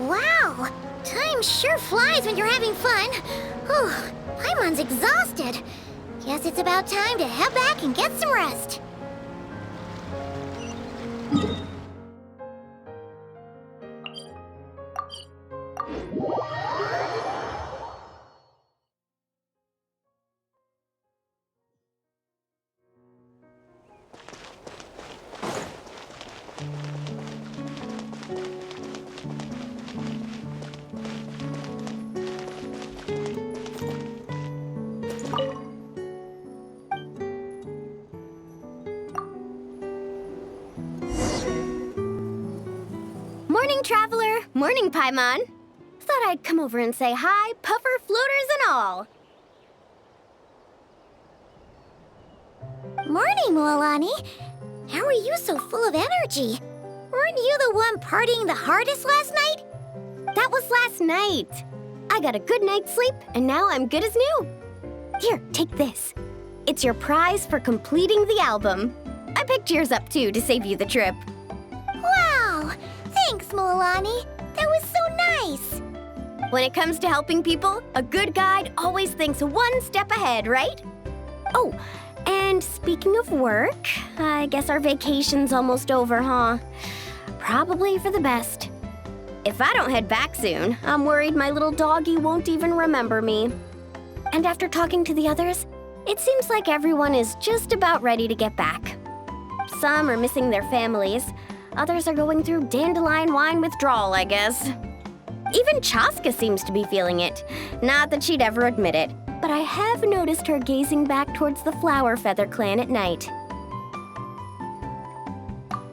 Wow! Time sure flies when you're having fun. Whew, Paimon's exhausted. Guess it's about time to head back and get some rest. Morning, Traveler. Morning, Paimon. Thought I'd come over and say hi, puffer, floaters, and all. Morning, Moalani. How are you so full of energy? Weren't you the one partying the hardest last night? That was last night. I got a good night's sleep, and now I'm good as new. Here, take this. It's your prize for completing the album. I picked yours up, too, to save you the trip. Wow! Thanks, Moalani. That was so nice. When it comes to helping people, a good guide always thinks one step ahead, right? Oh, and speaking of work, I guess our vacation's almost over, huh? Probably for the best. If I don't head back soon, I'm worried my little doggy won't even remember me. And after talking to the others, it seems like everyone is just about ready to get back. Some are missing their families. Others are going through dandelion wine withdrawal, I guess. Even Chaska seems to be feeling it. Not that she'd ever admit it, but I have noticed her gazing back towards the Flower Feather clan at night.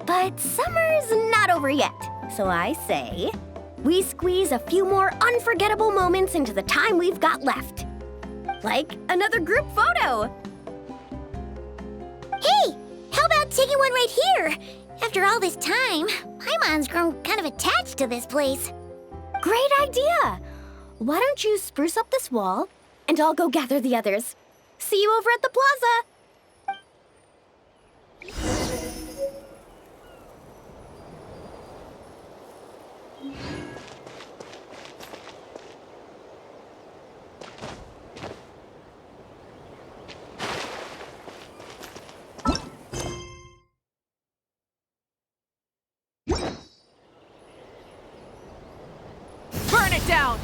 But summer's not over yet, so I say, we squeeze a few more unforgettable moments into the time we've got left. Like another group photo. Hey, how about taking one right here? After all this time, Paimon's grown kind of attached to this place. Great idea! Why don't you spruce up this wall, and I'll go gather the others. See you over at the plaza! Burn it down!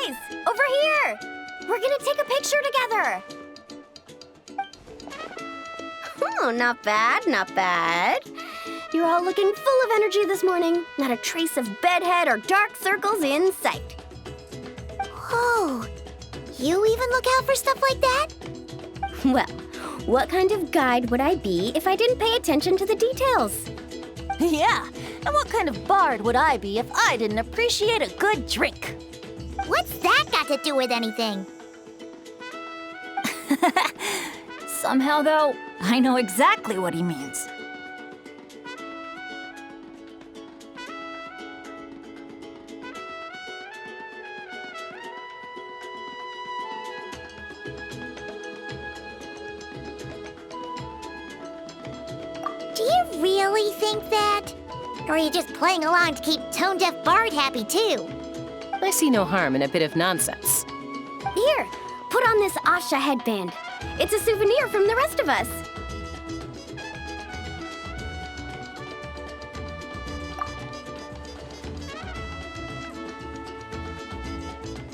Guys, over here! We're gonna take a picture together! Oh, not bad, not bad. You're all looking full of energy this morning. Not a trace of bedhead or dark circles in sight. Oh, you even look out for stuff like that? Well, what kind of guide would I be if I didn't pay attention to the details? Yeah, and what kind of bard would I be if I didn't appreciate a good drink? What's that got to do with anything? Somehow, though, I know exactly what he means. Do you really think that? Or are you just playing along to keep Tone Deaf Bard happy too? I see no harm in a bit of nonsense. Here, put on this Asha headband. It's a souvenir from the rest of us.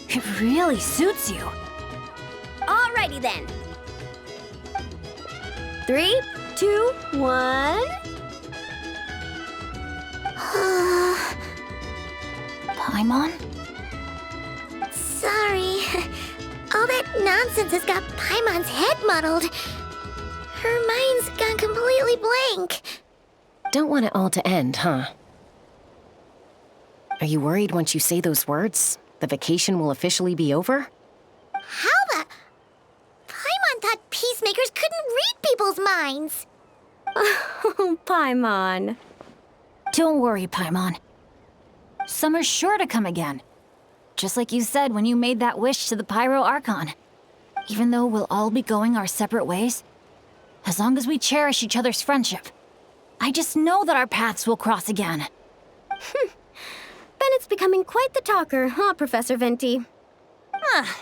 It really suits you. Alrighty then. 3, 2, 1. Paimon? Sorry. All that nonsense has got Paimon's head muddled. Her mind's gone completely blank. Don't want it all to end, huh? Are you worried once you say those words, the vacation will officially be over? How the... Paimon thought peacemakers couldn't read people's minds. Oh, Paimon. Don't worry, Paimon. Summer's sure to come again. Just like you said when you made that wish to the Pyro Archon. Even though we'll all be going our separate ways, as long as we cherish each other's friendship, I just know that our paths will cross again. Bennett's becoming quite the talker, huh, Professor Venti?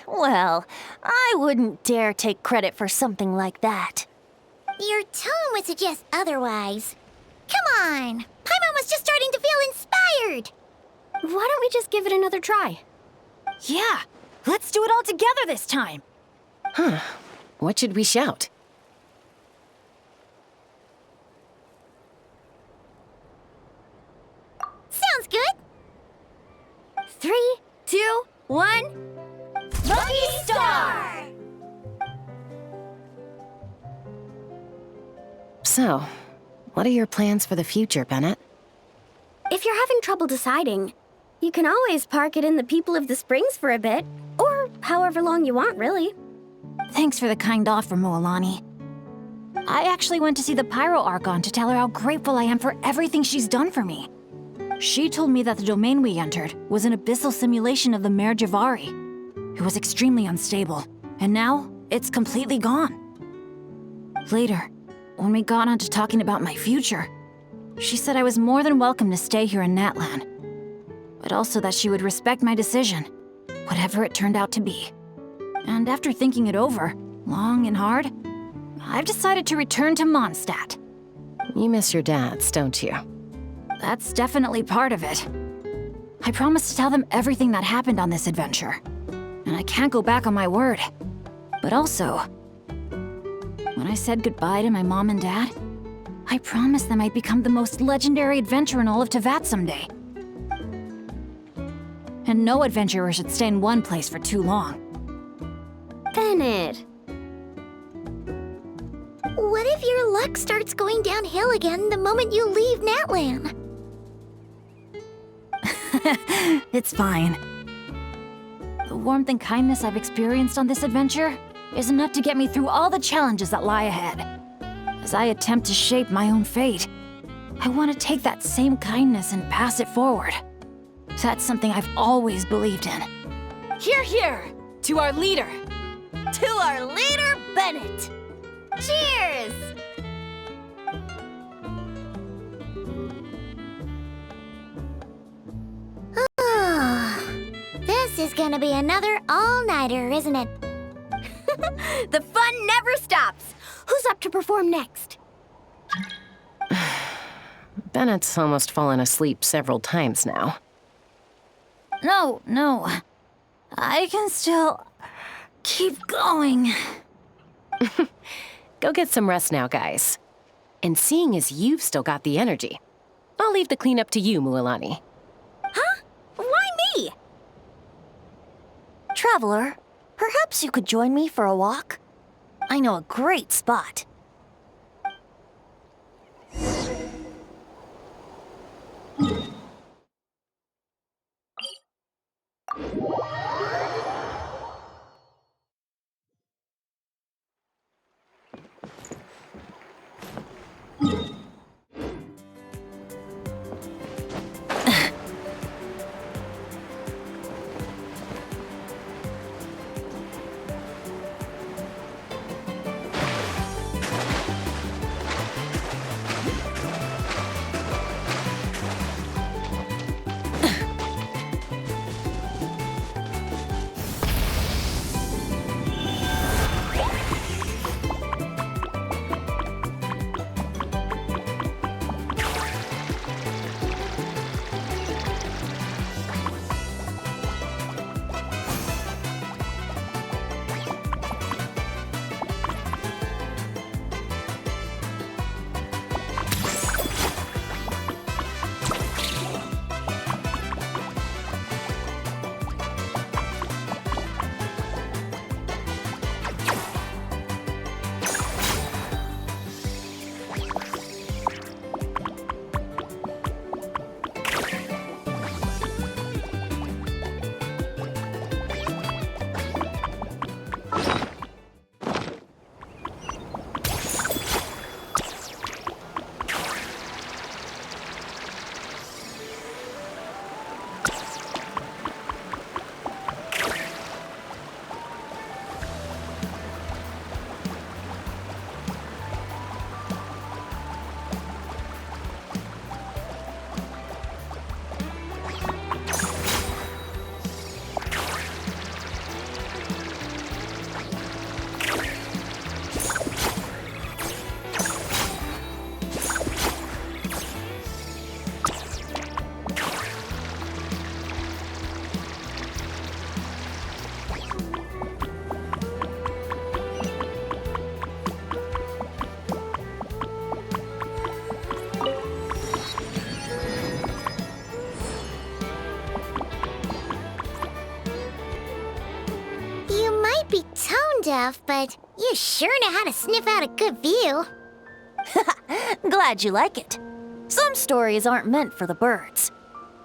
Well, I wouldn't dare take credit for something like that. Your tone would suggest otherwise. Come on! Paimon was just starting to feel inspired! Why don't we just give it another try? Yeah, let's do it all together this time. Huh. What should we shout? Sounds good! 3, 2, 1. Lucky Star! So, what are your plans for the future, Bennett? If you're having trouble deciding, you can always park it in the People of the Springs for a bit, or however long you want, really. Thanks for the kind offer, Moalani. I actually went to see the Pyro Archon to tell her how grateful I am for everything she's done for me. She told me that the domain we entered was an abyssal simulation of the Mare Javari. It was extremely unstable, and now it's completely gone. Later, when we got on to talking about my future, she said I was more than welcome to stay here in Natlan, but also that she would respect my decision, whatever it turned out to be. And after thinking it over, long and hard, I've decided to return to Mondstadt. You miss your dads, don't you? That's definitely part of it. I promised to tell them everything that happened on this adventure, and I can't go back on my word. But also, when I said goodbye to my mom and dad, I promised them I'd become the most legendary adventurer in all of Teyvat someday. And no adventurer should stay in one place for too long. Bennett. What if your luck starts going downhill again the moment you leave Natlan? It's fine. The warmth and kindness I've experienced on this adventure is enough to get me through all the challenges that lie ahead. As I attempt to shape my own fate, I want to take that same kindness and pass it forward. That's something I've always believed in. Hear, hear! To our leader! To our leader, Bennett! Cheers! This is gonna be another all-nighter, isn't it? The fun never stops! Who's up to perform next? Bennett's almost fallen asleep several times now. No. I can still keep going. Go get some rest now, guys. And seeing as you've still got the energy, I'll leave the cleanup to you, Mualani. Huh? Why me? Traveler, perhaps you could join me for a walk? I know a great spot. You might be tone deaf, but you sure know how to sniff out a good view. Glad you like it. Some stories aren't meant for the birds,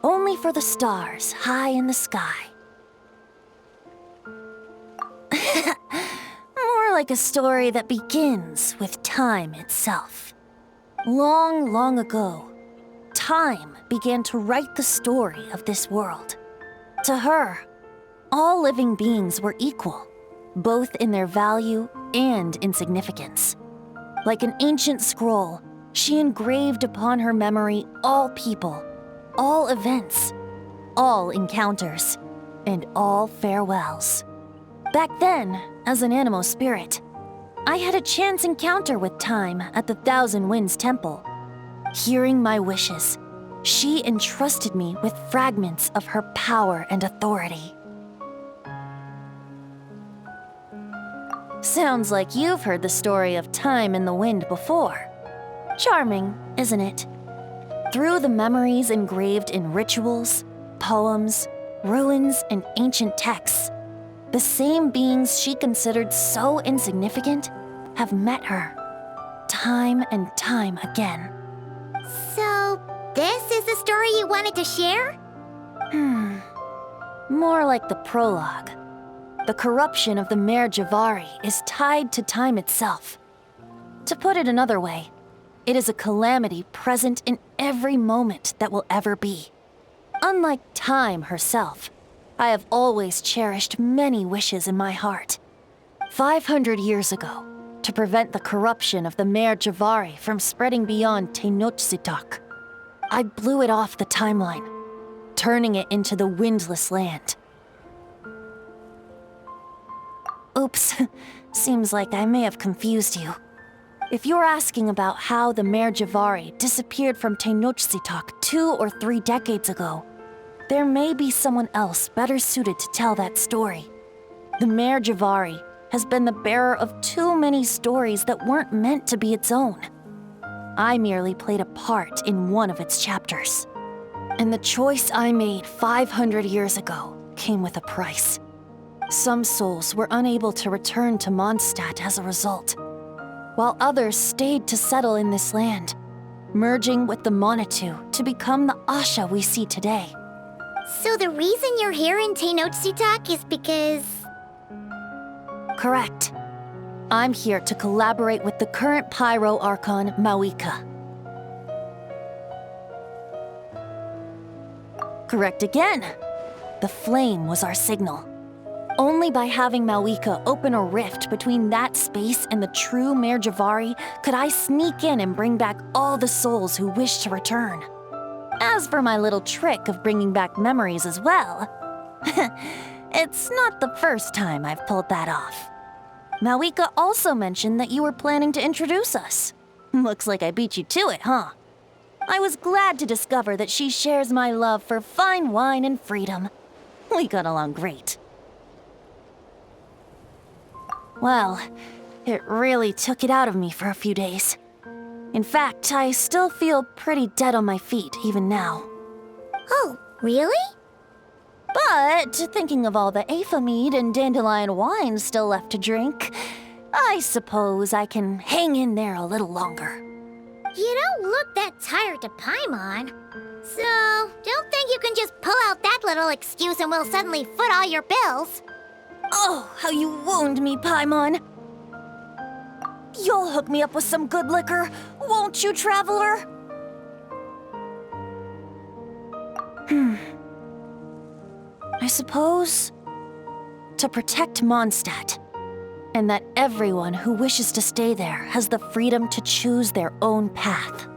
only for the stars high in the sky. More like a story that begins with time itself. Long, long ago, time began to write the story of this world. To her, all living beings were equal, both in their value and in significance. Like an ancient scroll, she engraved upon her memory all people, all events, all encounters, and all farewells. Back then, as an animal spirit, I had a chance encounter with Time at the Thousand Winds Temple. Hearing my wishes, she entrusted me with fragments of her power and authority. Sounds like you've heard the story of Time and the Wind before. Charming, isn't it? Through the memories engraved in rituals, poems, ruins, and ancient texts, the same beings she considered so insignificant have met her, time and time again. So, this is the story you wanted to share? More like the prologue. The corruption of the Mare Javari is tied to time itself. To put it another way, it is a calamity present in every moment that will ever be. Unlike time herself, I have always cherished many wishes in my heart. 500 years ago, to prevent the corruption of the Mare Javari from spreading beyond Tenochtitlan, I blew it off the timeline, turning it into the Windless Land. Oops, seems like I may have confused you. If you're asking about how the Mare Javari disappeared from Tenochtitlan 2 or 3 decades ago, there may be someone else better suited to tell that story. The Mare Javari has been the bearer of too many stories that weren't meant to be its own. I merely played a part in one of its chapters. And the choice I made 500 years ago came with a price. Some souls were unable to return to Mondstadt as a result, while others stayed to settle in this land, merging with the Monitu to become the Asha we see today. So the reason you're here in Tenochtitlan is because... Correct. I'm here to collaborate with the current Pyro Archon, Mawika. Correct again. The flame was our signal. Only by having Mawika open a rift between that space and the true Mare Javari could I sneak in and bring back all the souls who wish to return. As for my little trick of bringing back memories as well, it's not the first time I've pulled that off. Mawika also mentioned that you were planning to introduce us. Looks like I beat you to it, huh? I was glad to discover that she shares my love for fine wine and freedom. We got along great. Well, it really took it out of me for a few days. In fact, I still feel pretty dead on my feet even now. Oh, really? But thinking of all the Aether mead and dandelion wine still left to drink, I suppose I can hang in there a little longer. You don't look that tired to Paimon. So, don't think you can just pull out that little excuse and we'll suddenly foot all your bills. Oh, how you wound me, Paimon. You'll hook me up with some good liquor, won't you, traveler? I suppose to protect Mondstadt, and that everyone who wishes to stay there has the freedom to choose their own path.